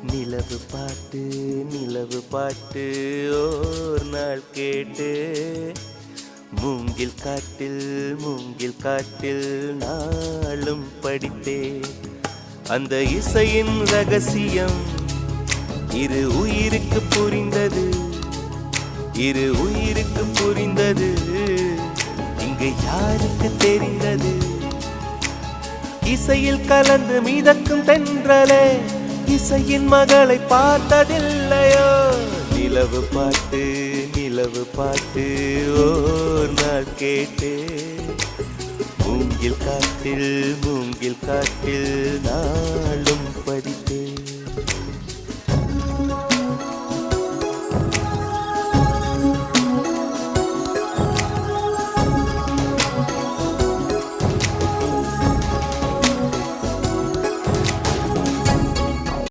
நிலவு பாட்டு நிலவு பாட்டு ஓர் நாள் கேட்டு மூங்கில் காட்டில் நாளும் படித்தே அந்த இசையின் ரகசியம் இரு உயிருக்கு புரிந்தது இங்கு யாருக்கு தெரிந்தது இசையில் கலந்து மிதக்கும் தென்றலே இசையின் மகளை பார்த்ததில்லையோ நிலவு பாட்டு ஓர் நாள் கேட்டு மூங்கில் காட்டில் நாளும் படித்தேன்